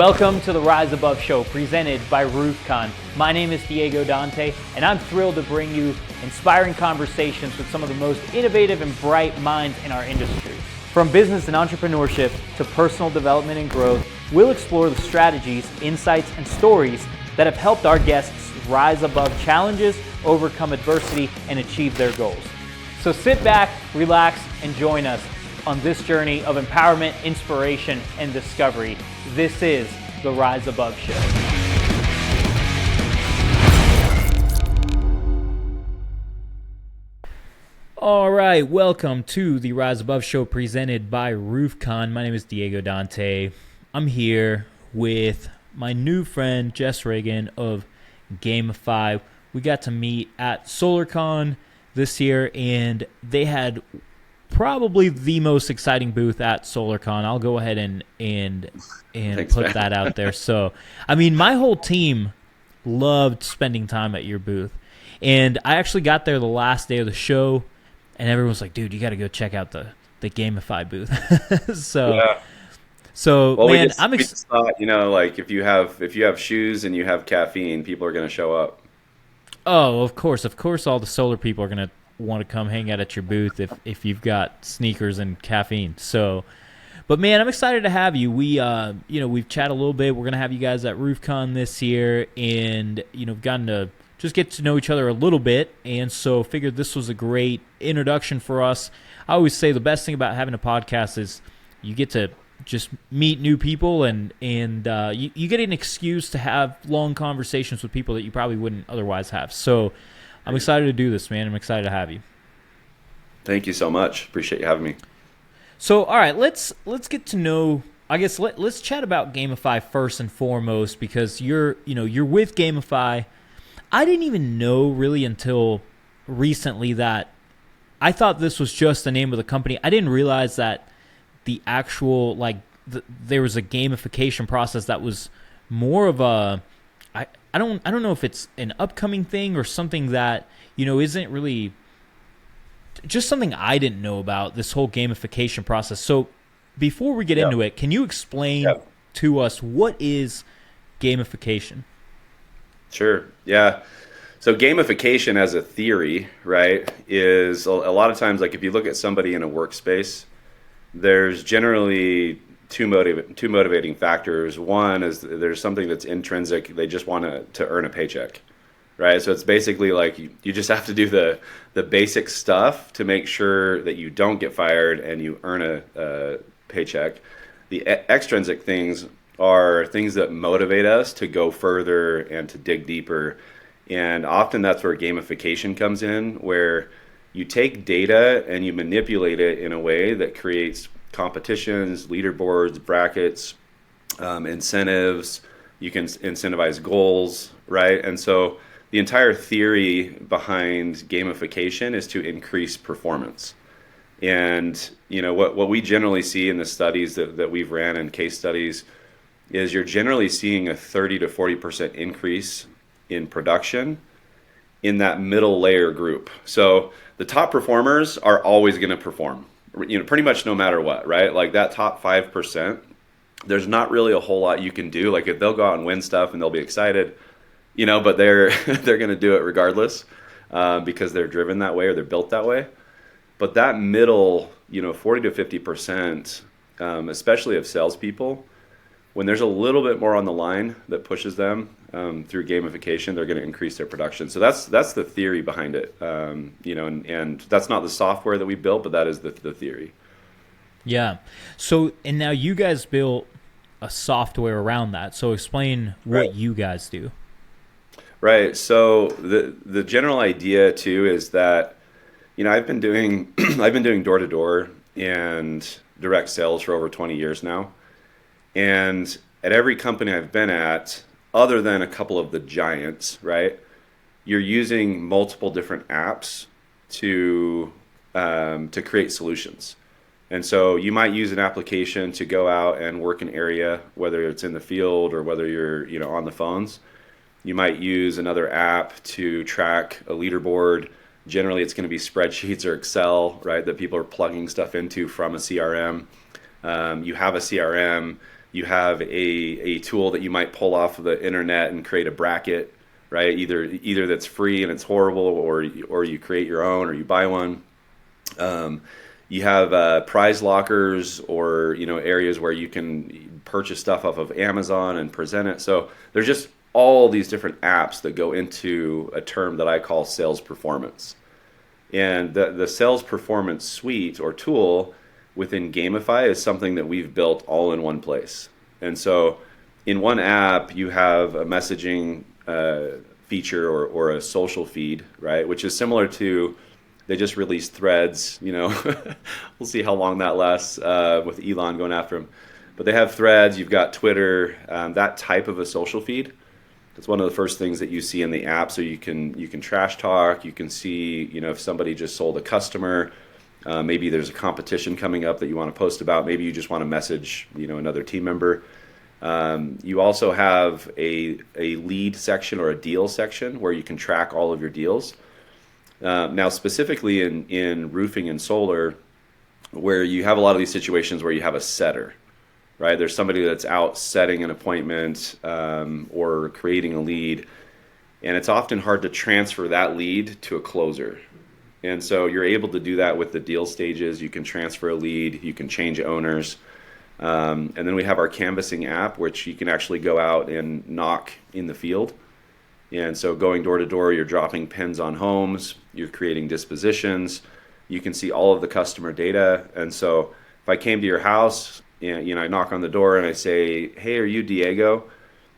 Welcome to the Rise Above Show, presented by RoofCON. My name is Dante, and I'm thrilled to bring you inspiring conversations with some of the most innovative and bright minds in our industry. From business and entrepreneurship to personal development and growth, we'll explore the strategies, insights, and stories that have helped our guests rise above challenges, overcome adversity, and achieve their goals. So sit back, relax, and join us on this journey of empowerment, inspiration, and discovery. This is the Rise Above Show. All right, welcome to the Rise Above Show presented by RoofCON. My name is Dante. I'm here with my new friend, Jess Reagan of Gamify. We got to meet at SolarCon this year, and they had probably the most exciting booth at SolarCon. I'll go ahead and Thanks, put man. that out there. So, I mean, my whole team loved spending time at your booth. And I actually got there the last day of the show, and everyone was like, dude, you got to go check out the Gamify booth. Well, man, we just thought, like if you have shoes and you have caffeine, people are going to show up. Oh, of course, all the solar people are going to want to come hang out at your booth if you've got sneakers and caffeine. So, but man, I'm excited to have you. We've chatted a little bit. We're going to have you guys at RoofCon this year, and gotten to just get to know each other a little bit, and so figured this was a great introduction for us. I always say the best thing about having a podcast is you get to just meet new people, and you get an excuse to have long conversations with people that you probably wouldn't otherwise have. So I'm excited to do this, man. I'm excited to have you. Thank you so much. Appreciate you having me. So, all right, let's get to know. I guess let's chat about Gamify first and foremost, because you're with Gamify. I didn't even know really until recently that I thought this was just the name of the company. I didn't realize that the actual there was a gamification process that was more of a I don't know if it's an upcoming thing or something that isn't really just something I didn't know about, this whole gamification process. So before we get into it, can you explain to us what is gamification? Sure. Yeah. So gamification as a theory, right, is a lot of times, like if you look at somebody in a workspace, there's generally two motivating factors. One is there's something that's intrinsic. They just want to earn a paycheck, right? So it's basically like you just have to do the basic stuff to make sure that you don't get fired and you earn a paycheck. The extrinsic things are things that motivate us to go further and to dig deeper. And often that's where gamification comes in, where you take data and you manipulate it in a way that creates competitions, leaderboards, brackets, incentives. You can incentivize goals, right? And so the entire theory behind gamification is to increase performance. And what we generally see in the studies that we've ran in case studies is you're generally seeing a 30 to 40% increase in production in that middle layer group. So the top performers are always going to perform, pretty much no matter what, right? Like that top 5%, there's not really a whole lot you can do. Like if they'll go out and win stuff and they'll be excited, but they're going to do it regardless because they're driven that way or they're built that way. But that middle, 40 to 50%, especially of salespeople, when there's a little bit more on the line that pushes them through gamification, they're going to increase their production. So that's the theory behind it, and that's not the software that we built, but that is the theory. Yeah. So, and now you guys built a software around that. So explain what you guys do. Right. So the general idea too is that, I've been doing door to door and direct sales for over 20 years now. And at every company I've been at, other than a couple of the giants, right, you're using multiple different apps to create solutions. And so you might use an application to go out and work an area, whether it's in the field or whether you're on the phones. You might use another app to track a leaderboard. Generally, it's going to be spreadsheets or Excel, right, that people are plugging stuff into from a CRM. You have a CRM. You have a tool that you might pull off of the internet and create a bracket, right? Either that's free and it's horrible, or you create your own, or you buy one. You have prize lockers, or areas where you can purchase stuff off of Amazon and present it. So there's just all these different apps that go into a term that I call sales performance. And the sales performance suite or tool within Gamify is something that we've built all in one place. And so in one app, you have a messaging feature or a social feed, right? Which is similar to, they just released Threads, we'll see how long that lasts with Elon going after him. But they have Threads, you've got Twitter, that type of a social feed. It's one of the first things that you see in the app. So you can trash talk, you can see, if somebody just sold a customer, maybe there's a competition coming up that you want to post about, maybe you just want to message, another team member. You also have a lead section or a deal section where you can track all of your deals. Now, specifically in roofing and solar, where you have a lot of these situations where you have a setter, right? There's somebody that's out setting an appointment or creating a lead, and it's often hard to transfer that lead to a closer. And so you're able to do that with the deal stages. You can transfer a lead, you can change owners. And then we have our canvassing app, which you can actually go out and knock in the field. And so going door to door, you're dropping pins on homes, you're creating dispositions, you can see all of the customer data. And so if I came to your house, I knock on the door and I say, hey, are you Diego?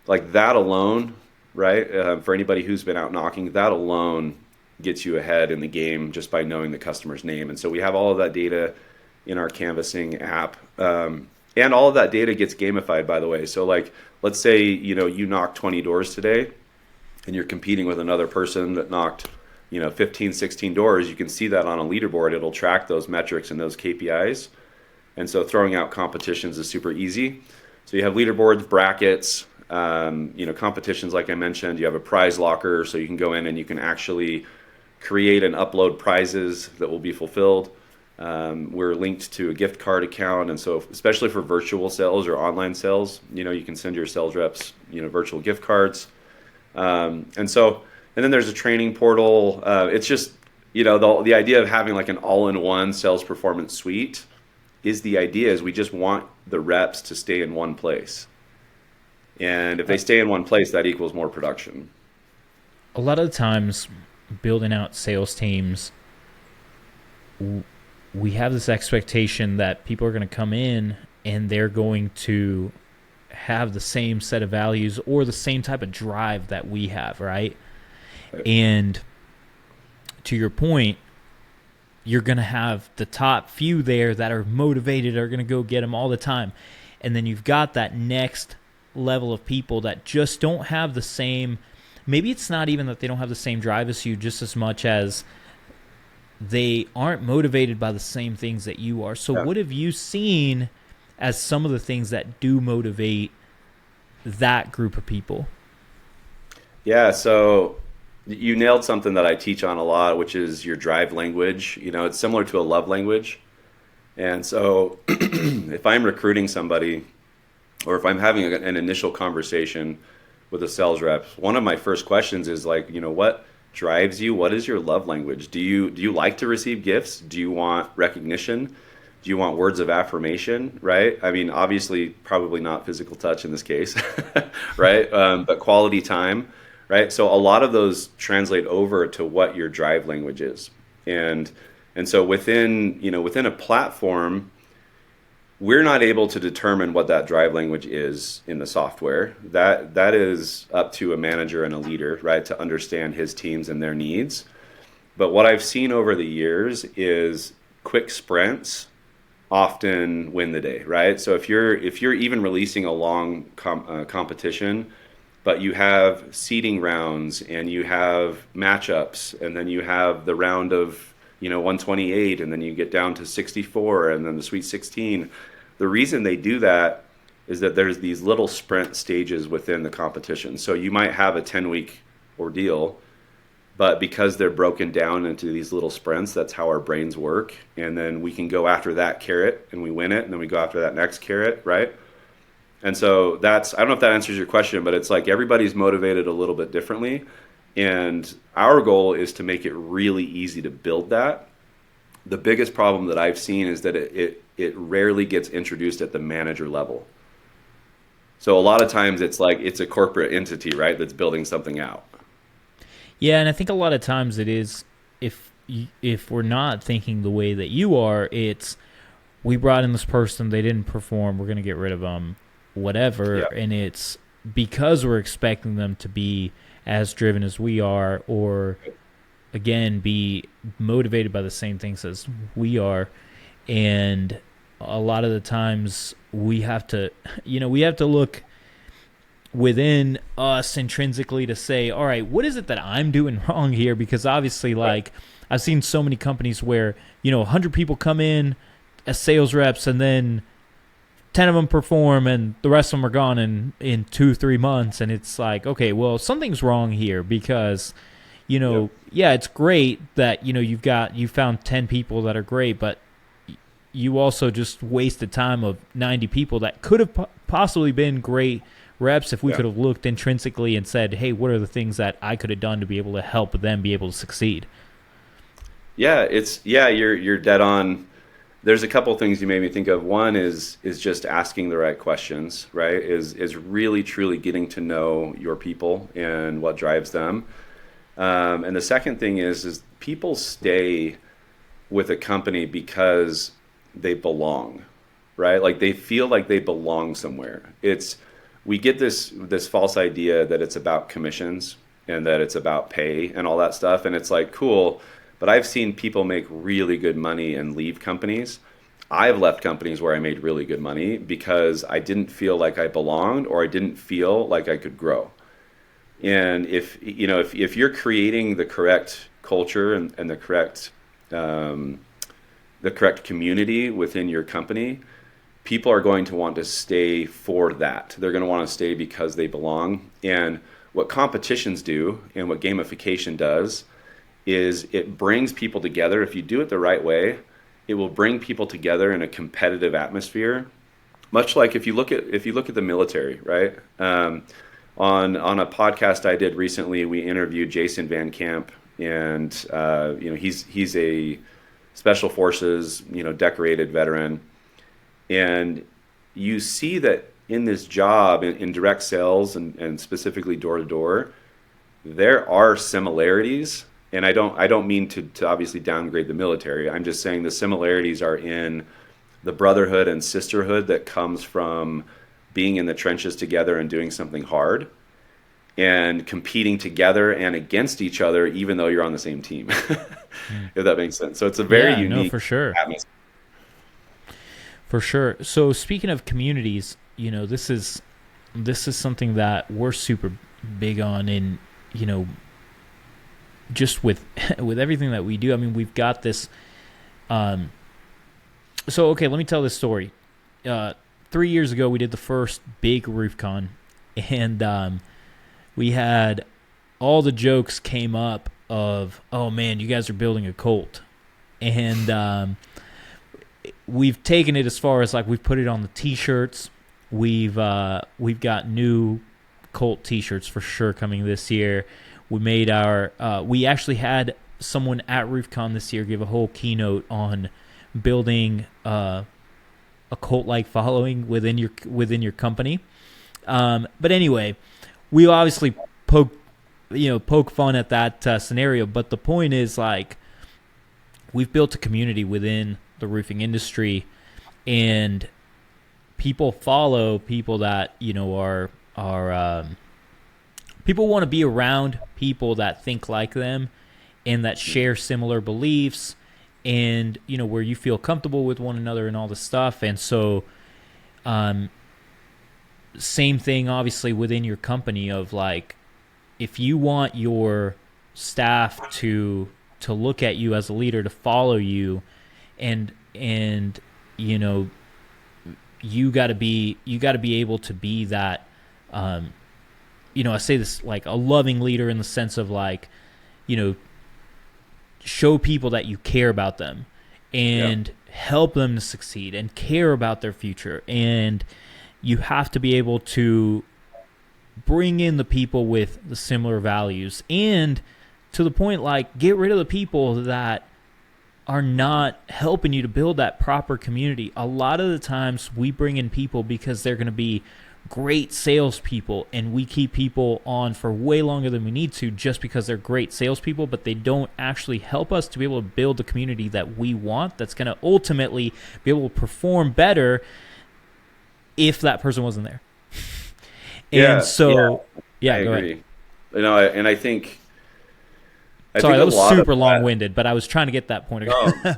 Like that alone, right? For anybody who's been out knocking, that alone gets you ahead in the game just by knowing the customer's name. And so we have all of that data in our canvassing app. And all of that data gets gamified, by the way. So like, let's say, you knocked 20 doors today and you're competing with another person that knocked, 15, 16 doors. You can see that on a leaderboard. It'll track those metrics and those KPIs. And so throwing out competitions is super easy. So you have leaderboards, brackets, competitions, like I mentioned. You have a prize locker, so you can go in and you can actually create and upload prizes that will be fulfilled. We're linked to a gift card account, and so especially for virtual sales or online sales, you can send your sales reps, virtual gift cards. And then there's a training portal. It's just, the idea of having like an all-in-one sales performance suite is we just want the reps to stay in one place. And if they stay in one place, that equals more production. A lot of the times building out sales teams, we have this expectation that people are going to come in and they're going to have the same set of values or the same type of drive that we have, right? And to your point, you're going to have the top few there that are motivated, are going to go get them all the time. And then you've got that next level of people that just don't have the same, maybe it's not even that they don't have the same drive as you, just as much as they aren't motivated by the same things that you are. So what have you seen as some of the things that do motivate that group of people? Yeah, so you nailed something that I teach on a lot, which is your drive language. It's similar to a love language. And so if I'm recruiting somebody, or if I'm having an initial conversation with a sales rep, one of my first questions is like, what drives you? What is your love language? Do you like to receive gifts? Do you want recognition? Do you want words of affirmation, right? I mean, obviously, probably not physical touch in this case, right? But quality time, right? So a lot of those translate over to what your drive language is. And so within a platform, we're not able to determine what that drive language is in the software. That is up to a manager and a leader, right, to understand his teams and their needs. But what I've seen over the years is quick sprints often win the day, right? So if you're even releasing a long competition, but you have seeding rounds and you have matchups, and then you have the round of 128, and then you get down to 64, and then the Sweet 16. The reason they do that is that there's these little sprint stages within the competition. So you might have a 10-week ordeal, but because they're broken down into these little sprints, that's how our brains work. And then we can go after that carrot and we win it, and then we go after that next carrot, right? And so I don't know if that answers your question, but it's like everybody's motivated a little bit differently. And our goal is to make it really easy to build that. The biggest problem that I've seen is that it rarely gets introduced at the manager level. So a lot of times it's like it's a corporate entity, right, that's building something out. Yeah, and I think a lot of times it is, if we're not thinking the way that you are, it's we brought in this person, they didn't perform, we're going to get rid of them, whatever. Yeah. And it's because we're expecting them to be as driven as we are, or again, be motivated by the same things as we are. And a lot of the times we have to look within us intrinsically to say, all right, what is it that I'm doing wrong here? Because obviously, like, I've seen so many companies where, 100 people come in as sales reps and then 10 of them perform and the rest of them are gone in 2-3 months. And it's like, okay, well, something's wrong here because, yeah, it's great that, you found 10 people that are great, but you also just wasted time of 90 people that could have possibly been great reps if we could have looked intrinsically and said, hey, what are the things that I could have done to be able to help them be able to succeed? Yeah, you're dead on. There's a couple things you made me think of. One is just asking the right questions, right? Is really truly getting to know your people and what drives them. And the second thing is people stay with a company because they belong, right? Like they feel like they belong somewhere. We get this false idea that it's about commissions and that it's about pay and all that stuff. And it's like, cool. But I've seen people make really good money and leave companies. I've left companies where I made really good money because I didn't feel like I belonged or I didn't feel like I could grow. And if you're creating the correct culture and the correct community within your company, people are going to want to stay for that. They're going to want to stay because they belong. And what competitions do and what gamification does is it brings people together. If you do it the right way, it will bring people together in a competitive atmosphere. Much like if you look at the military, right? On a podcast I did recently, we interviewed Jason Van Camp, and he's a special forces decorated veteran. And you see that in this job, in direct sales and specifically door to door, there are similarities. And I don't mean to obviously downgrade the military. I'm just saying the similarities are in the brotherhood and sisterhood that comes from being in the trenches together and doing something hard and competing together and against each other, even though you're on the same team, if that makes sense. So it's a very unique for sure. atmosphere. For sure. So speaking of communities, this is something that we're super big on in, just with everything that we do. I mean, we've got this. So, okay, let me tell this story. 3 years ago, we did the first big RoofCON, and we had all the jokes came up of, oh man, you guys are building a cult, and we've taken it as far as like we've put it on the T-shirts. We've got new cult T-shirts for sure coming this year. We made we actually had someone at RoofCON this year give a whole keynote on building a cult-like following within your company. But anyway, we obviously poke fun at that scenario. But the point is, like, we've built a community within the roofing industry, and people follow people that are people want to be around people that think like them and that share similar beliefs, and where you feel comfortable with one another and all this stuff. And so same thing obviously within your company of, like, if you want your staff to look at you as a leader, to follow you, and you got to be able to be that I say this like a loving leader in the sense of, like, show people that you care about them and help them to succeed and care about their future. And you have to be able to bring in the people with the similar values, and to the point, like, get rid of the people that are not helping you to build that proper community. A lot of the times we bring in people because they're going to be great salespeople, and we keep people on for way longer than we need to just because they're great salespeople, but they don't actually help us to be able to build the community that we want, that's going to ultimately be able to perform better if that person wasn't there. And so, I agree. And I think. Sorry, that was super long-winded, but I was trying to get that point. I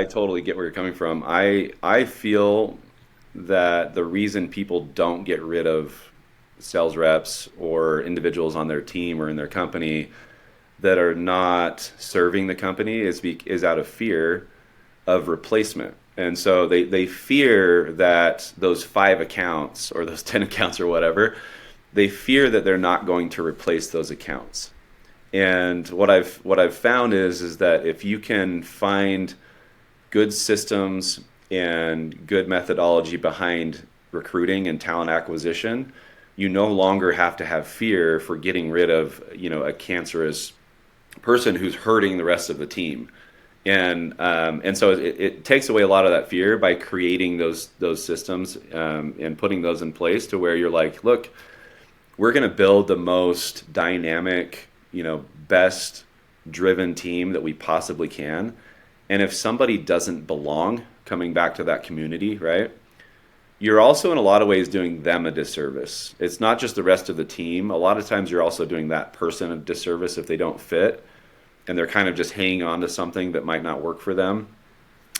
totally get where you're coming from. I feel that the reason people don't get rid of sales reps or individuals on their team or in their company that are not serving the company is out of fear of replacement. And so they fear that those 5 accounts or those 10 accounts or whatever, they fear that they're not going to replace those accounts. And what I've found is that if you can find good systems and good methodology behind recruiting and talent acquisition, you no longer have to have fear for getting rid of, a cancerous person who's hurting the rest of the team. And so it takes away a lot of that fear by creating those systems and putting those in place to where you're like, look, we're going to build the most dynamic, best driven team that we possibly can. And if somebody doesn't belong, coming back to that community, right, you're also in a lot of ways doing them a disservice. It's not just the rest of the team. A lot of times you're also doing that person a disservice if they don't fit and they're kind of just hanging on to something that might not work for them.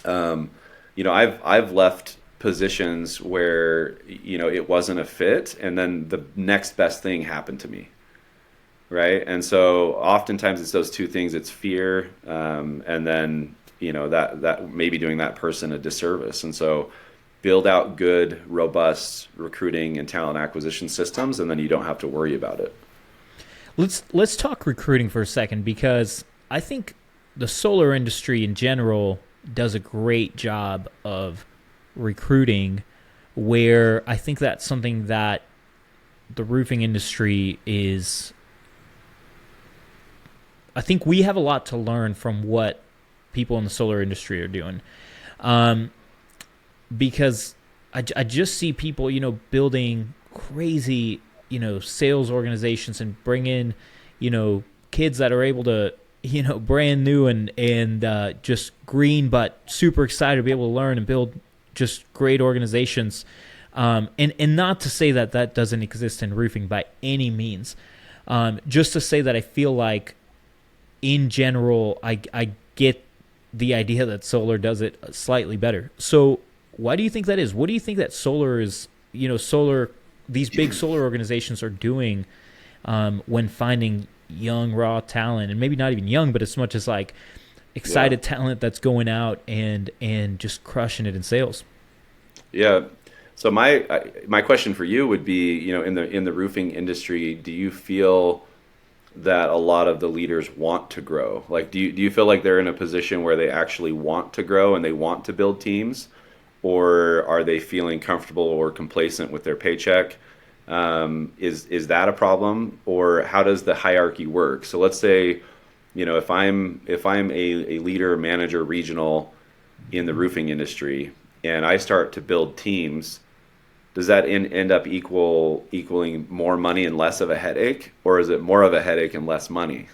I've left positions where, it wasn't a fit, and then the next best thing happened to me. Right. And so oftentimes it's those two things. It's fear. And then, that maybe doing that person a disservice. And so build out good, robust recruiting and talent acquisition systems, and then you don't have to worry about it. Let's talk recruiting for a second, because I think the solar industry in general does a great job of recruiting, where I think that's something that the roofing industry is. I think we have a lot to learn from what people in the solar industry are doing, because I just see people, building crazy, sales organizations and bring in, kids that are able to, brand new and just green, but super excited to be able to learn and build just great organizations. And not to say that doesn't exist in roofing by any means. Just to say that I feel like, in general, I get the idea that solar does it slightly better. So why do you think that is? What do you think that solar is, these big solar organizations are doing when finding young, raw talent, and maybe not even young, but as much as like excited talent that's going out and just crushing it in sales? Yeah. So my question for you would be, in the roofing industry, do you feel that a lot of the leaders want to grow? Like, do you feel like they're in a position where they actually want to grow and they want to build teams, or are they feeling comfortable or complacent with their paycheck? Is that a problem, or how does the hierarchy work? So let's say, if I'm a leader, manager, regional in the roofing industry, and I start to build teams, does that end up equaling more money and less of a headache, or is it more of a headache and less money?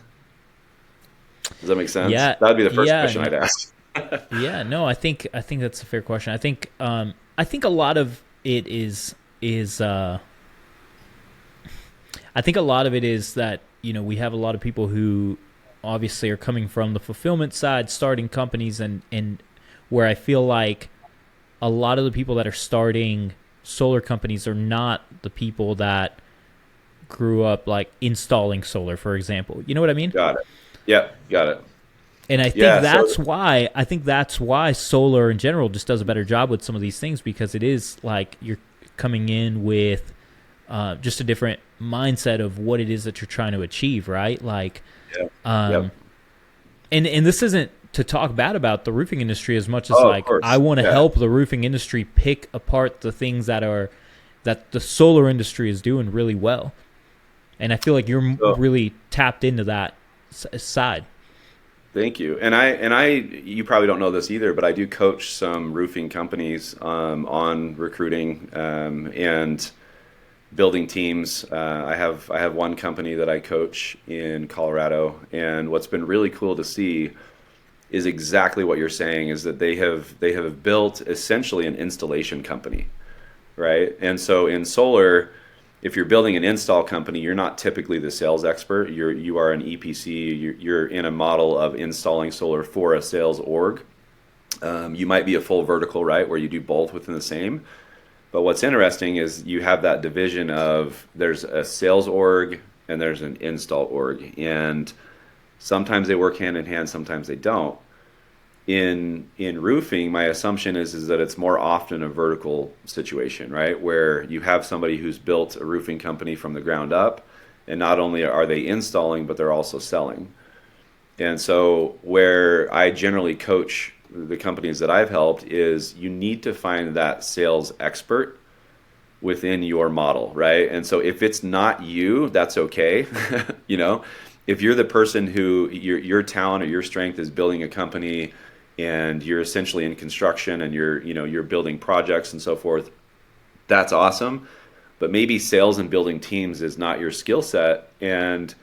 Does that make sense? Yeah, that'd be the first question I'd ask. Yeah, no, I think that's a fair question. I think a lot of it is I think a lot of it is that we have a lot of people who obviously are coming from the fulfillment side, starting companies, and where I feel like a lot of the people that are starting solar companies are not the people that grew up like installing solar, for example. You know what I mean? Got it. Yeah, got it. And I think that's why solar in general just does a better job with some of these things, because it is like you're coming in with just a different mindset of what it is that you're trying to achieve, right? Like, and this isn't to talk bad about the roofing industry as much as of course. I want to help the roofing industry pick apart the things that the solar industry is doing really well. And I feel like you're really tapped into that side. Thank you. And you probably don't know this either, but I do coach some roofing companies on recruiting and building teams. I have one company that I coach in Colorado, and what's been really cool to see is exactly what you're saying, is that they have built essentially an installation company, right? And so in solar, if you're building an install company, you're not typically the sales expert. You are an EPC. You're in a model of installing solar for a sales org. You might be a full vertical, right, where you do both within the same. But what's interesting is you have that division of there's a sales org and there's an install org, and sometimes they work hand in hand, sometimes they don't. In roofing, my assumption is that it's more often a vertical situation, right? Where you have somebody who's built a roofing company from the ground up, and not only are they installing, but they're also selling. And so where I generally coach the companies that I've helped is you need to find that sales expert within your model, right? And so if it's not you, that's okay. You know, if you're the person who your talent or your strength is building a company, and you're essentially in construction and you're building projects and so forth, that's awesome. But maybe sales and building teams is not your skill set. And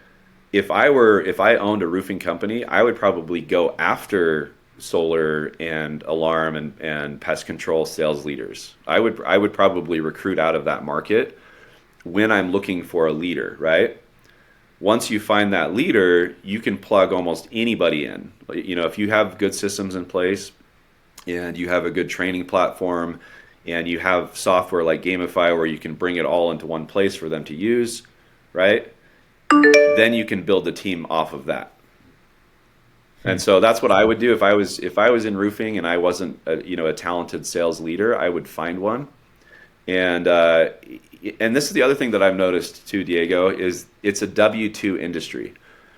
if I owned a roofing company, I would probably go after solar and alarm and pest control sales leaders. I would probably recruit out of that market when I'm looking for a leader, right? Once you find that leader, you can plug almost anybody in. You know, if you have good systems in place and you have a good training platform and you have software like Gamify where you can bring it all into one place for them to use, right? Then you can build the team off of that. And so that's what I would do if I was in roofing and I wasn't a talented sales leader. I would find one. And this is the other thing that I've noticed too, Diego, is it's a W-2 industry,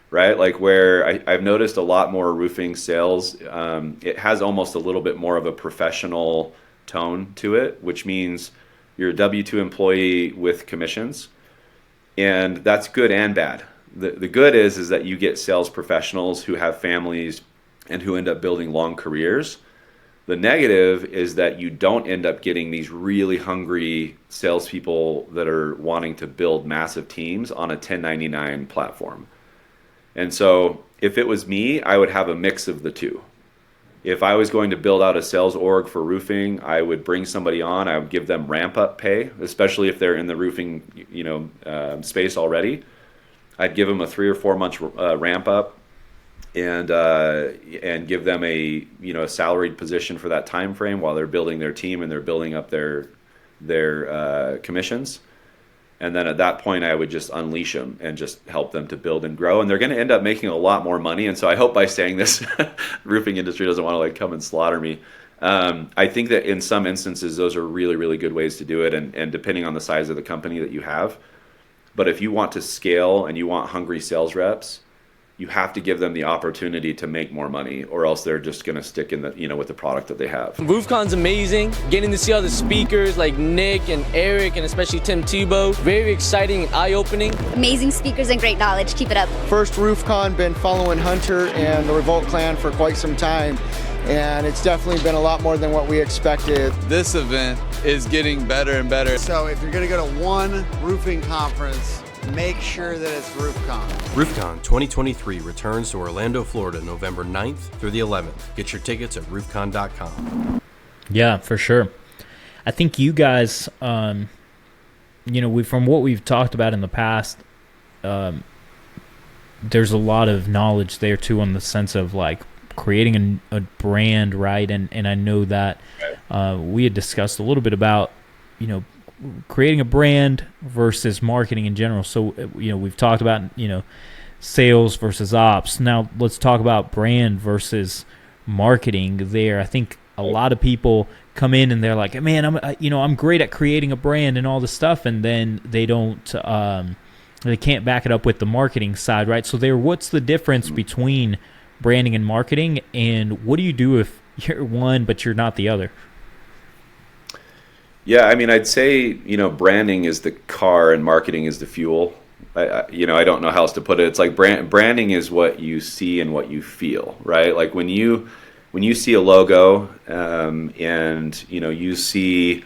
right? Like where I've noticed a lot more roofing sales. It has almost a little bit more of a professional tone to it, which means you're a W-2 employee with commissions, and that's good and bad. The good is that you get sales professionals who have families and who end up building long careers. The negative is that you don't end up getting these really hungry salespeople that are wanting to build massive teams on a 1099 platform. And so if it was me, I would have a mix of the two. If I was going to build out a sales org for roofing, I would bring somebody on. I would give them ramp up pay, especially if they're in the roofing space already. I'd give them a 3 or 4 month ramp up. And give them a salaried position for that time frame while they're building their team and they're building up their commissions. And then at that point, I would just unleash them and just help them to build and grow. And they're going to end up making a lot more money. And so I hope by saying this, roofing industry doesn't want to come and slaughter me. I think that in some instances, those are really, really good ways to do it. And depending on the size of the company that you have. But if you want to scale and you want hungry sales reps, you have to give them the opportunity to make more money, or else they're just going to stick in the with the product that they have. RoofCON's amazing. Getting to see all the speakers like Nick and Eric and especially Tim Tebow. Very exciting and eye-opening. Amazing speakers and great knowledge. Keep it up. First RoofCON, been following Hunter and the Revolt Clan for quite some time, and it's definitely been a lot more than what we expected. This event is getting better and better. So if you're going to go to one roofing conference, make sure that it's RoofCON. RoofCON 2023 returns to Orlando, Florida, November 9th through the 11th. Get your tickets at roofcon.com. Yeah, for sure. I think you guys, from what we've talked about in the past, there's a lot of knowledge there too, in the sense of like creating a brand, right? And I know that we had discussed a little bit about, creating a brand versus marketing in general. So, we've talked about, sales versus ops. Now let's talk about brand versus marketing there. I think a lot of people come in and they're like, man, I'm great at creating a brand and all this stuff. And then they can't back it up with the marketing side, right? So what's the difference between branding and marketing, and what do you do if you're one but you're not the other? Yeah, I mean, I'd say, branding is the car and marketing is the fuel. I don't know how else to put it. It's like branding is what you see and what you feel, right? Like when you see a logo, and you see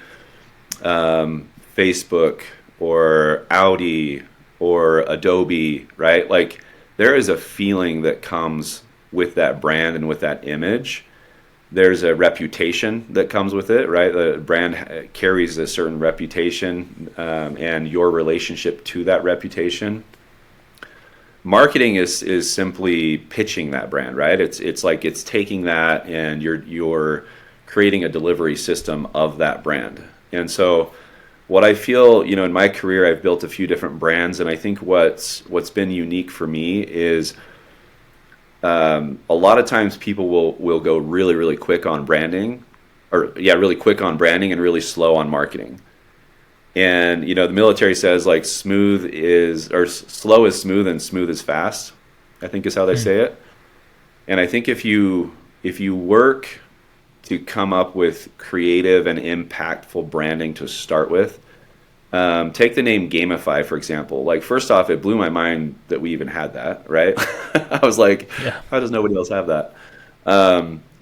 Facebook or Audi or Adobe, right? Like there is a feeling that comes with that brand and with that image. There's a reputation that comes with it, right? The brand carries a certain reputation, and your relationship to that reputation. Marketing is simply pitching that brand, right? It's like it's taking that and you're creating a delivery system of that brand. And so what I feel, in my career, I've built a few different brands, and I think what's been unique for me is a lot of times people will go really, really quick on branding, really quick on branding and really slow on marketing. And, the military says like slow is smooth and smooth is fast, I think is how they say it. And I think if you work to come up with creative and impactful branding to start with, take the name Gamify, for example. Like, first off, it blew my mind that we even had that, right? I was like, how does nobody else have that?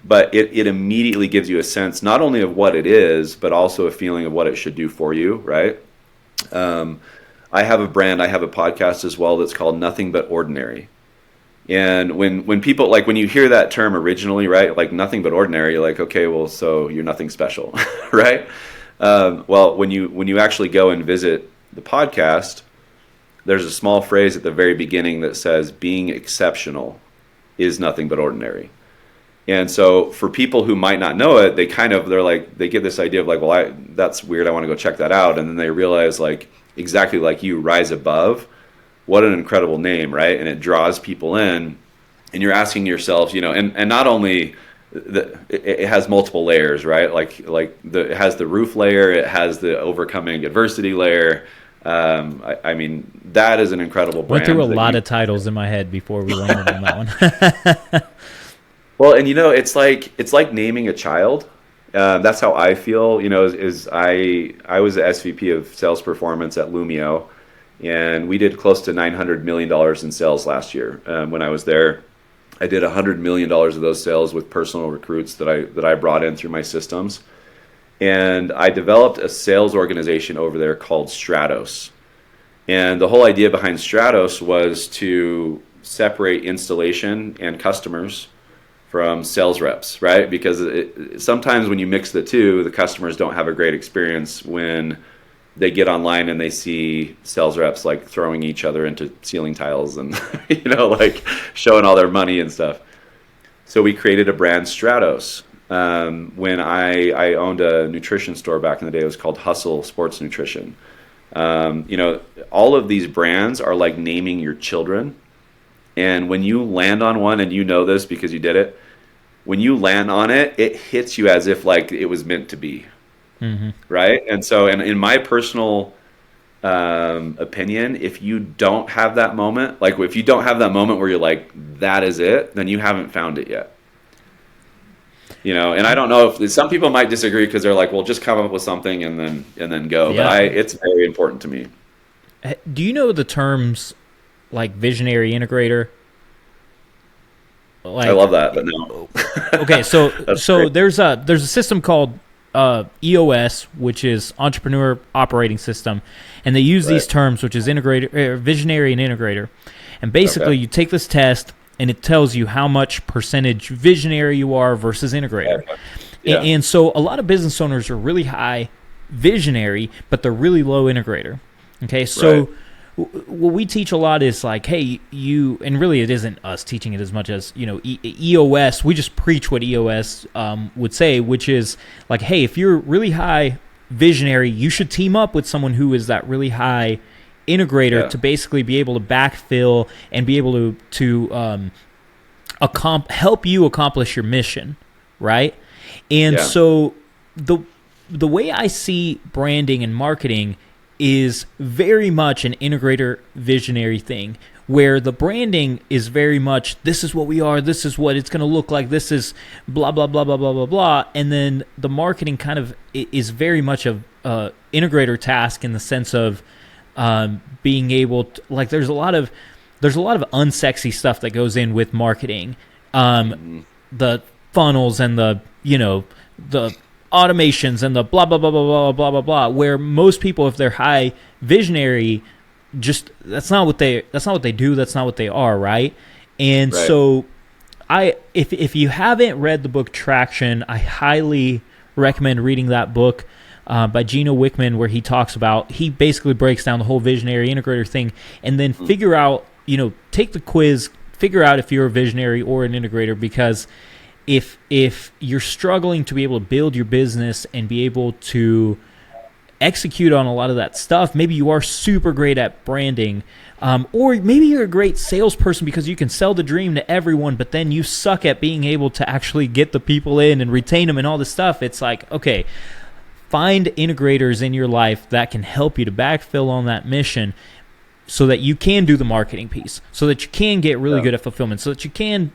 But it immediately gives you a sense not only of what it is, but also a feeling of what it should do for you, right? I have a brand, I have a podcast as well that's called Nothing But Ordinary. And when people, like when you hear that term originally, right, like nothing but ordinary, you're like, okay, well, so you're nothing special, right? Well, when you actually go and visit the podcast, there's a small phrase at the very beginning that says being exceptional is nothing but ordinary. And so for people who might not know it, they get this idea of like, well, that's weird, I want to go check that out. And then they realize, like, exactly like you, rise above. What an incredible name, right? And it draws people in, and you're asking yourselves, and not only it has multiple layers, right? It has the roof layer, it has the overcoming adversity layer. I mean, that is an incredible brand. Went through a lot of titles in my head before we landed on that one. Well, and it's like naming a child. That's how I feel. I was the SVP of sales performance at Lumio, and we did close to $900 million in sales last year. When I was there, I did $100 million of those sales with personal recruits that I brought in through my systems. And I developed a sales organization over there called Stratos. And the whole idea behind Stratos was to separate installation and customers from sales reps, right? Because sometimes when you mix the two, the customers don't have a great experience when they get online and they see sales reps like throwing each other into ceiling tiles and like showing all their money and stuff. So we created a brand, Stratos. When I owned a nutrition store back in the day, it was called Hustle Sports Nutrition. All of these brands are like naming your children. And when you land on one, and you know this because you did it, when you land on it, it hits you as if like it was meant to be. Mm-hmm. Right? And so, and in my personal opinion, if you don't have that moment, like if you don't have that moment where you're like, that is it, then you haven't found it yet. And I don't know if some people might disagree because they're like, well, just come up with something and then go. Yeah. But it's very important to me. Do you know the terms like visionary integrator? I love that, but no. Okay, so there's a system called EOS, which is Entrepreneur Operating System, and they use these terms, which is integrator, visionary, and integrator. And basically, you take this test, and it tells you how much percentage visionary you are versus integrator. Yeah. And so a lot of business owners are really high visionary, but they're really low integrator. Okay, so what we teach a lot is like, hey, and really it isn't us teaching it as much as, EOS, we just preach what EOS would say, which is like, hey, if you're really high visionary, you should team up with someone who is that really high integrator to basically be able to backfill and be able to help you accomplish your mission, right? And so the way I see branding and marketing is very much an integrator visionary thing. where the branding is very much, this is what we are, this is what it's going to look like, this is blah, blah, blah, blah, blah, blah, blah. And then the marketing kind of is very much a integrator task in the sense of being able to, like, there's a lot of unsexy stuff that goes in with marketing. The funnels and the automations and the blah, blah, blah, blah, blah, blah, blah, blah, where most people, if they're high visionary, just that's not what they do, that's not what they are, right? And right. So if you haven't read the book Traction, I highly recommend reading that book by Gino Wickman, where he basically breaks down the whole visionary integrator thing, and then figure out, take the quiz, figure out if you're a visionary or an integrator, because if you're struggling to be able to build your business and be able to execute on a lot of that stuff, maybe you are super great at branding, or maybe you're a great salesperson because you can sell the dream to everyone, but then you suck at being able to actually get the people in and retain them and all this stuff. It's like, okay, find integrators in your life that can help you to backfill on that mission so that you can do the marketing piece, so that you can get really good at fulfillment, so that you can,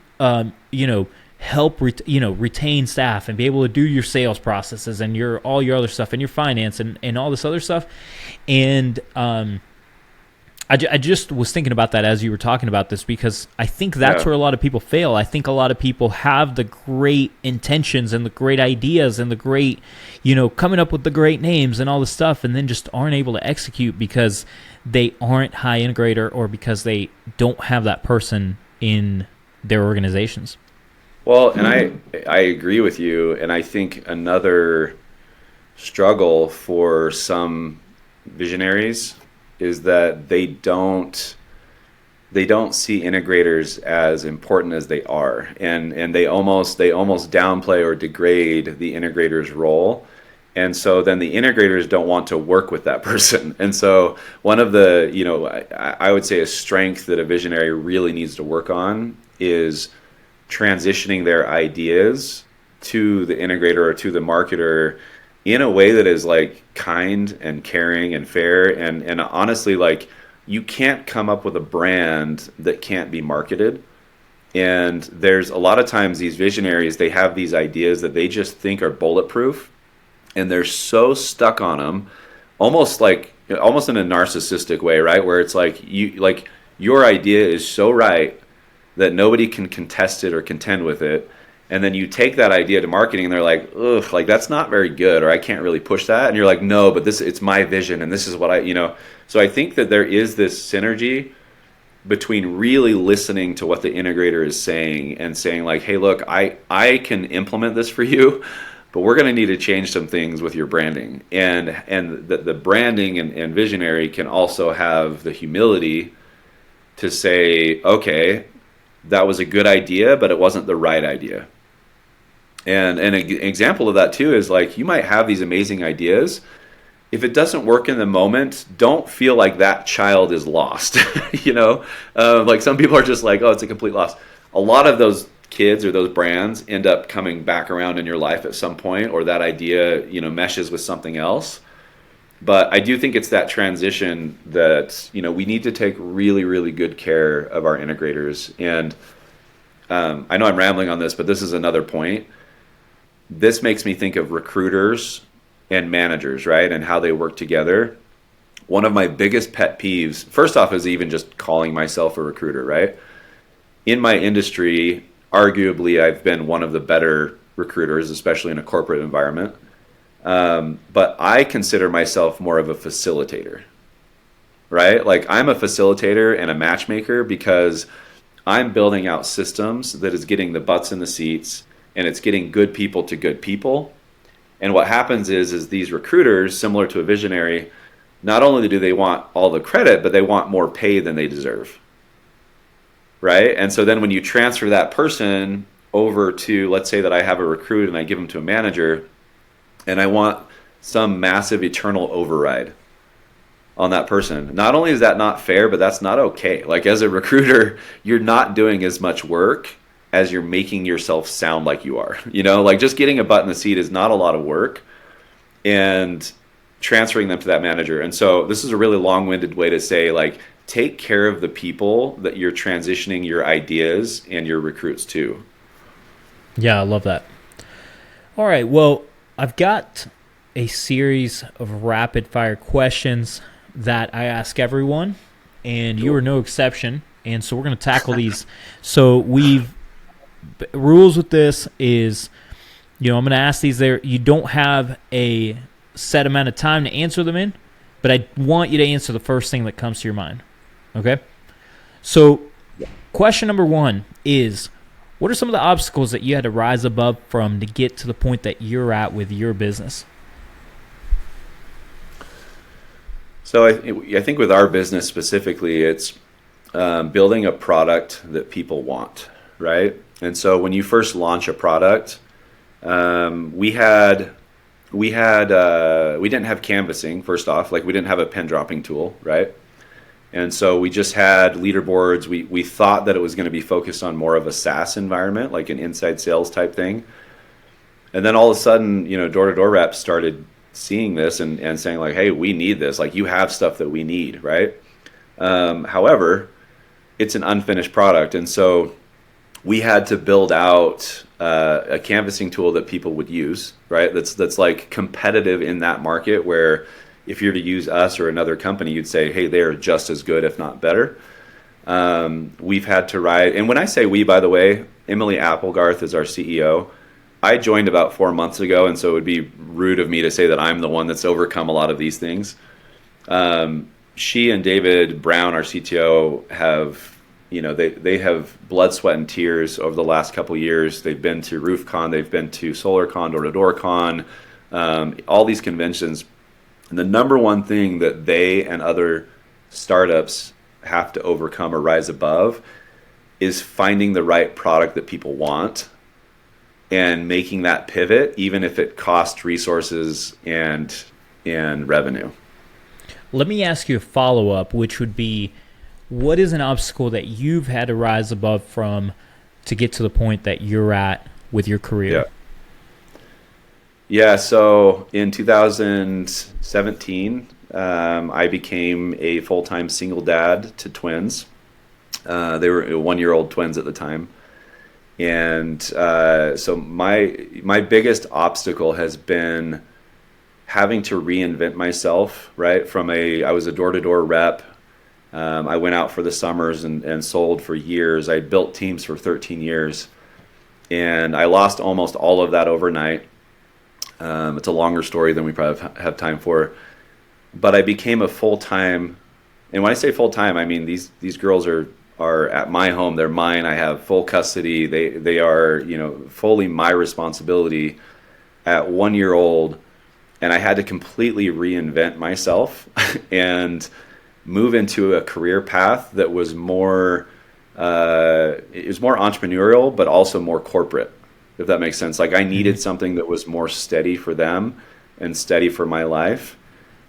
help retain staff and be able to do your sales processes and all your other stuff and your finance and all this other stuff. And I just was thinking about that as you were talking about this, because I think that's where a lot of people fail. I think a lot of people have the great intentions and the great ideas and the great, coming up with the great names and all this stuff, and then just aren't able to execute because they aren't high integrator or because they don't have that person in their organizations. Well, and I agree with you, and I think another struggle for some visionaries is that they don't see integrators as important as they are, and they almost downplay or degrade the integrator's role. And so then the integrators don't want to work with that person. And so one of the, I would say a strength that a visionary really needs to work on is transitioning their ideas to the integrator or to the marketer in a way that is like kind and caring and fair. And honestly, like, you can't come up with a brand that can't be marketed. And there's a lot of times these visionaries, they have these ideas that they just think are bulletproof, and they're so stuck on them, almost in a narcissistic way, right? Where it's like your idea is so right that nobody can contest it or contend with it. And then you take that idea to marketing and they're like, ugh, like, that's not very good, or I can't really push that. And you're like, no, but it's my vision, and this is what So I think that there is this synergy between really listening to what the integrator is saying and saying like, hey, look, I can implement this for you, but we're going to need to change some things with your branding. And the branding and visionary can also have the humility to say, okay, that was a good idea, but it wasn't the right idea. And an example of that too is like, you might have these amazing ideas. If it doesn't work in the moment, don't feel like that child is lost. Like some people are just like, oh, it's a complete loss. A lot of those kids or those brands end up coming back around in your life at some point, or that idea, meshes with something else. But I do think it's that transition that, we need to take really, really good care of our integrators. And I know I'm rambling on this, but this is another point. This makes me think of recruiters and managers, right? And how they work together. One of my biggest pet peeves, first off, is even just calling myself a recruiter, right? In my industry, arguably, I've been one of the better recruiters, especially in a corporate environment. But I consider myself more of a facilitator, right? Like, I'm a facilitator and a matchmaker because I'm building out systems that is getting the butts in the seats, and it's getting good people to good people. And what happens is these recruiters, similar to a visionary, not only do they want all the credit, but they want more pay than they deserve, right? And so then when you transfer that person over to, let's say that I have a recruit and I give them to a manager, and I want some massive eternal override on that person. Not only is that not fair, but that's not okay. Like, as a recruiter, you're not doing as much work as you're making yourself sound like you are. Like, just getting a butt in the seat is not a lot of work, and transferring them to that manager. And so this is a really long-winded way to say, like, take care of the people that you're transitioning your ideas and your recruits to. Yeah, I love that. All right, well, I've got a series of rapid fire questions that I ask everyone, and you are no exception. And so we're going to tackle these. So rules with this is, I'm going to ask these there. You don't have a set amount of time to answer them in, but I want you to answer the first thing that comes to your mind. Okay? So question number 1 is, what are some of the obstacles that you had to rise above from to get to the point that you're at with your business? So I think with our business specifically, it's building a product that people want, right? And so when you first launch a product, we didn't have canvassing, first off. Like, we didn't have a pen dropping tool, right? And so we just had leaderboards. We thought that it was going to be focused on more of a SaaS environment, like an inside sales type thing. And then all of a sudden, door-to-door reps started seeing this and saying, like, hey, we need this. Like, you have stuff that we need, right? However, it's an unfinished product. And so we had to build out a canvassing tool that people would use, right? That's like competitive in that market, where if you're to use us or another company, you'd say, hey, they're just as good, if not better. We've had to ride, and when I say we, by the way, Emily Applegarth is our CEO. I joined about 4 months ago, and so it would be rude of me to say that I'm the one that's overcome a lot of these things. She and David Brown, our CTO, have, they have blood, sweat, and tears over the last couple of years. They've been to RoofCON, they've been to SolarCon, Door-to-Door Con, all these conventions. And the number one thing that they and other startups have to overcome or rise above is finding the right product that people want and making that pivot, even if it costs resources and revenue. Let me ask you a follow-up, which would be, what is an obstacle that you've had to rise above from to get to the point that you're at with your career? Yeah, so in 2017, I became a full-time single dad to twins. They were 1-year-old twins at the time. And so my biggest obstacle has been having to reinvent myself, right? I was a door-to-door rep. I went out for the summers and sold for years. I built teams for 13 years. And I lost almost all of that overnight. It's a longer story than we probably have time for. But I became a full-time, and when I say full-time, I mean these girls are at my home. They're mine. I have full custody. They are, fully my responsibility at 1 year old. And I had to completely reinvent myself and move into a career path that was more entrepreneurial, but also more corporate, if that makes sense. Like, I needed something that was more steady for them and steady for my life.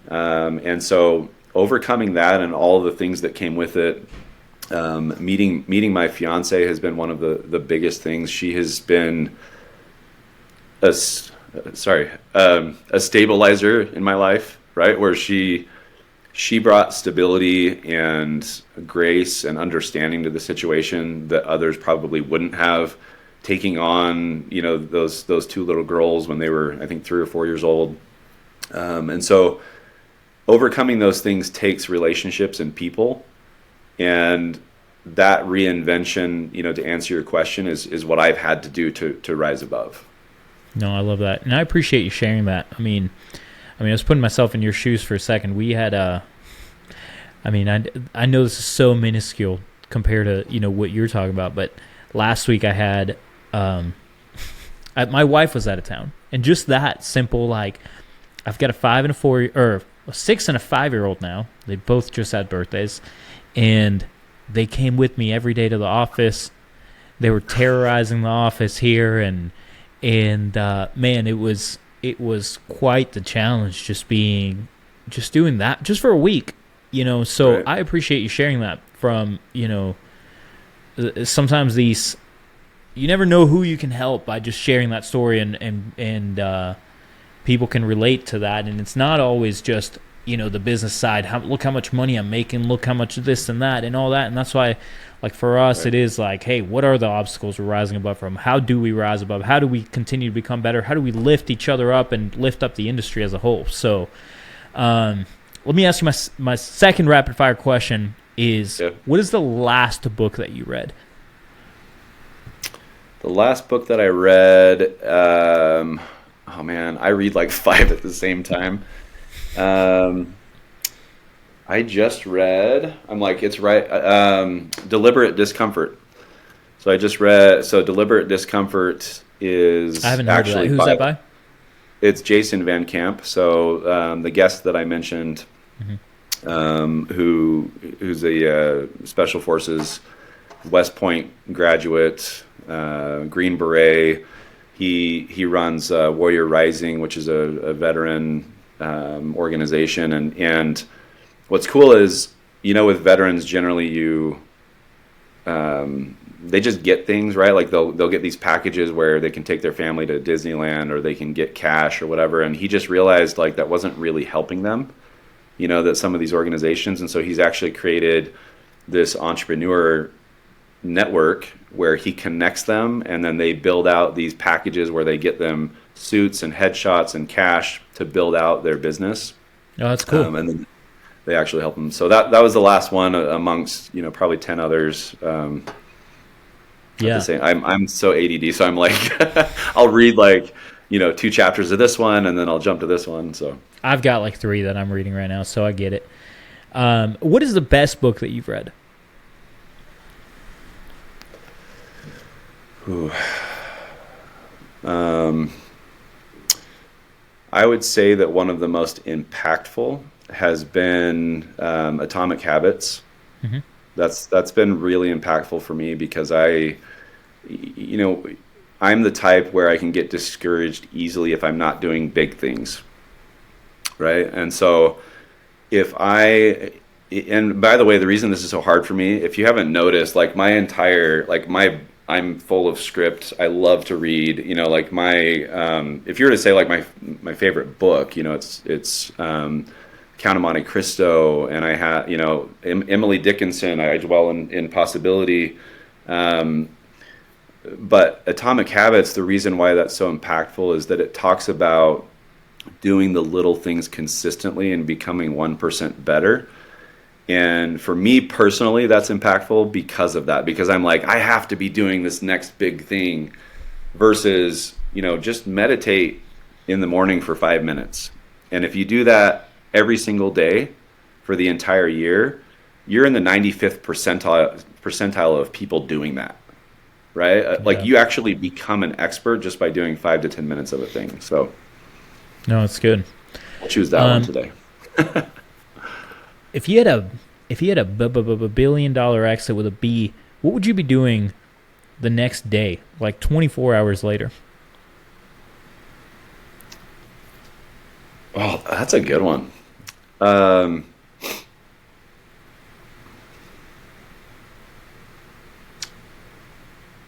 And so overcoming that and all the things that came with it, meeting my fiance has been one of the biggest things. She has been a stabilizer in my life, right? Where she brought stability and grace and understanding to the situation that others probably wouldn't have, taking on, those 2 little girls when they were, I think, 3 or 4 years old. And so overcoming those things takes relationships and people. And that reinvention, to answer your question, is what I've had to do to rise above. No, I love that. And I appreciate you sharing that. I mean, I was putting myself in your shoes for a second. We had I know this is so minuscule compared to, what you're talking about, but last week I had, my wife was out of town, and just that simple, like, I've got a 5 and a 4, or a 6 and a 5-year-old now. They both just had birthdays, and they came with me every day to the office. They were terrorizing the office here, and man, it was quite the challenge just doing that just for a week, so right. I appreciate you sharing that from, sometimes you never know who you can help by just sharing that story, and people can relate to that. And it's not always just, the business side. Look how much money I'm making. Look how much of this and that and all that. And that's why, like, for us, It is like, hey, what are the obstacles we're rising above from? How do we rise above? How do we continue to become better? How do we lift each other up and lift up the industry as a whole? So let me ask you my second rapid fire question is, What is the last book that you read? The last book that I read, oh man, I read like 5 at the same time. I just read, I'm like, it's right, Deliberate Discomfort. So I just read, Deliberate Discomfort is I haven't heard of that. Who's that by? It's Jason Van Camp. So the guest that I mentioned, who's a Special Forces West Point graduate, Green Beret. He runs Warrior Rising, which is a veteran organization, and what's cool is, with veterans generally they just get things, right? Like they'll get these packages where they can take their family to Disneyland, or they can get cash or whatever, and he just realized like that wasn't really helping them, that some of these organizations, and so he's actually created this entrepreneur network where he connects them, and then they build out these packages where they get them suits and headshots and cash to build out their business. Oh, that's cool. And then they actually help them. So that was the last one amongst probably 10 others. Yeah. I'm so ADD, so I'm like I'll read like 2 chapters of this one, and then I'll jump to this one. So I've got like 3 that I'm reading right now, so I get it. What is the best book that you've read? Ooh. I would say that one of the most impactful has been Atomic Habits. Mm-hmm. That's been really impactful for me because I'm the type where I can get discouraged easily if I'm not doing big things, right? And so and by the way, the reason this is so hard for me, if you haven't noticed, like I'm full of script. I love to read. Like if you were to say like my favorite book, it's Count of Monte Cristo, and I have Emily Dickinson. I dwell in possibility. But Atomic Habits, the reason why that's so impactful is that it talks about doing the little things consistently and becoming 1% better. And for me personally, that's impactful because of that. Because I'm like, I have to be doing this next big thing versus, just meditate in the morning for 5 minutes. And if you do that every single day for the entire year, you're in the 95th percentile of people doing that, right? Yeah. Like you actually become an expert just by doing 5 to 10 minutes of a thing. So, no, it's good. I'll choose that one today. If you had a $1 billion exit with a B, what would you be doing the next day, like 24 hours later? Oh, that's a good one. The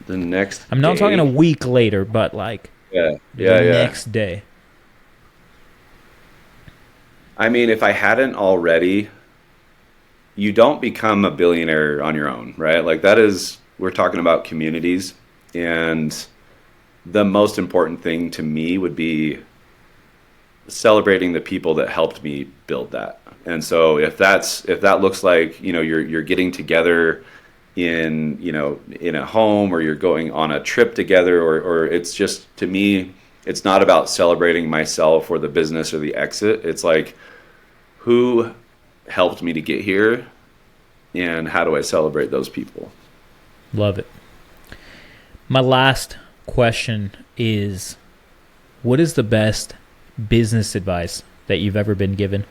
next I'm not day. talking a week later, but like the next day. I mean, if I hadn't already, you don't become a billionaire on your own, right? Like we're talking about communities, and the most important thing to me would be celebrating the people that helped me build that. And so if that looks like, you're getting together in a home, or you're going on a trip together, or it's just, to me, it's not about celebrating myself or the business or the exit. It's like, who helped me to get here, and how do I celebrate those people? Love it. My last question is, what is the best business advice that you've ever been given?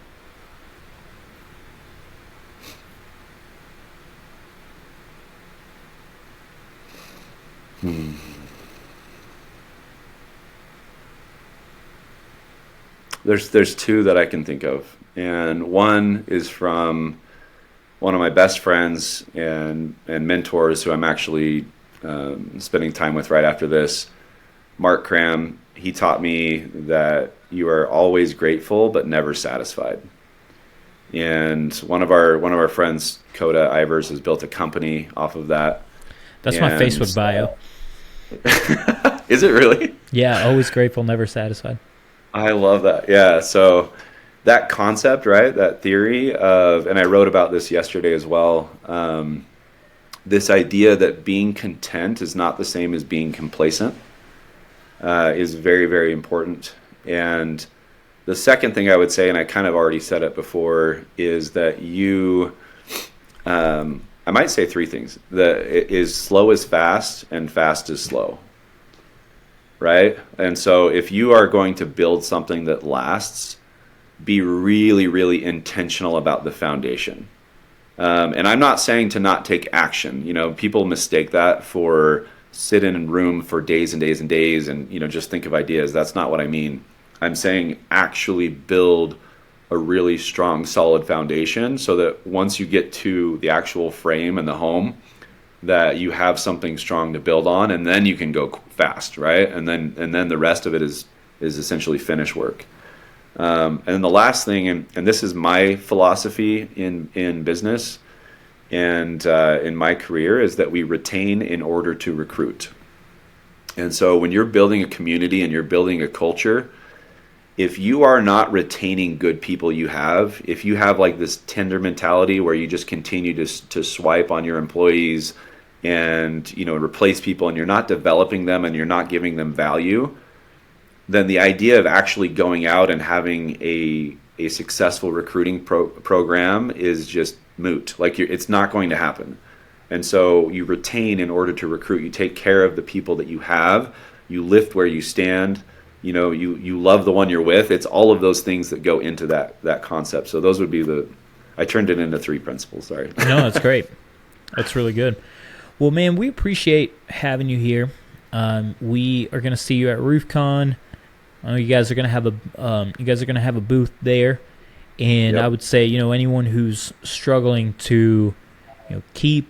There's 2 that I can think of. And one is from one of my best friends and mentors who I'm actually spending time with right after this, Mark Cram. He taught me that you are always grateful but never satisfied. And one of our friends, Coda Ivers, has built a company off of that. That's my Facebook bio. Is it really? Yeah, always grateful, never satisfied. I love that. Yeah, so that concept, right, that theory of, and I wrote about this yesterday as well, this idea that being content is not the same as being complacent is very, very important. And the second thing I would say, and I kind of already said it before, is that I might say three things. It is slow is fast and fast is slow, right? And so if you are going to build something that lasts, be really, really intentional about the foundation. And I'm not saying to not take action. You know, people mistake that for sit in a room for days and days and days and, you know, just think of ideas. That's not what I mean. I'm saying actually build a really strong, solid foundation so that once you get to the actual frame and the home, that you have something strong to build on, and then you can go fast, right? And then the rest of it is essentially finish work. And then the last thing, and this is my philosophy in business and in my career, is that we retain in order to recruit. And so when you're building a community and you're building a culture, if you are not retaining good people if you have like this tender mentality where you just continue to swipe on your employees and, you know, replace people, and you're not developing them and you're not giving them value, then the idea of actually going out and having a successful recruiting program is just moot. Like it's not going to happen. And so you retain in order to recruit. You take care of the people that you have. You lift where you stand. You know, you love the one you're with. It's all of those things that go into that concept. So those would be I turned it into 3 principles. Sorry. No, that's great. That's really good. Well, man, we appreciate having you here. We are going to see you at RoofCON. I know you guys are going to have a booth there, and yep. I would say, you know, anyone who's struggling to, you know, keep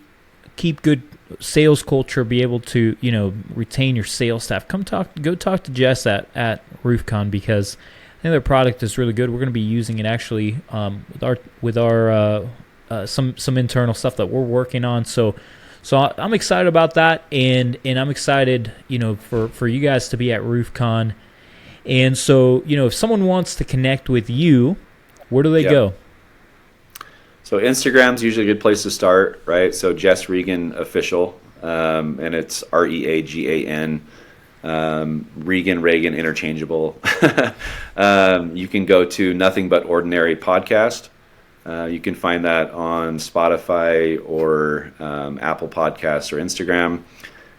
good sales culture, be able to, you know, retain your sales staff, go talk to Jess at RoofCON, because I think their product is really good. We're going to be using it actually with our some internal stuff that we're working on. So I'm excited about that, and I'm excited, you know, for you guys to be at RoofCON. And so, you know, if someone wants to connect with you, where do they go? So Instagram's usually a good place to start, right? So Jess Reagan official, and it's Reagan, Reagan interchangeable. You can go to Nothing But Ordinary podcast. You can find that on Spotify or Apple Podcasts or Instagram.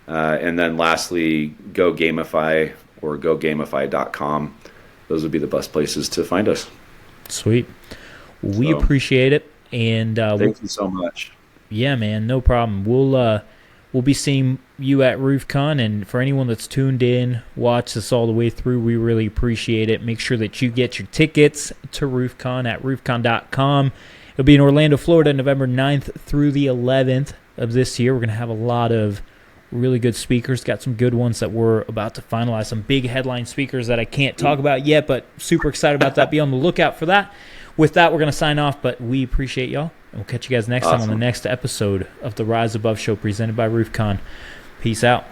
And then lastly, go Gamify or gogamify.com. Those would be the best places to find us. Sweet. We appreciate it. And thank you so much. Yeah, man, no problem. We'll be seeing you at RoofCON, and for anyone that's tuned in, watch this all the way through, we really appreciate it. Make sure that you get your tickets to RoofCON at roofcon.com. It'll be in Orlando, Florida, November 9th through the 11th of this year. We're going to have a lot of really good speakers. Got some good ones that we're about to finalize, some big headline speakers that I can't talk about yet, but super excited about that. Be on the lookout for that. With that, we're going to sign off, but we appreciate y'all, and we'll catch you guys next time on the next episode of the Rise Above Show presented by RoofCON. Peace out.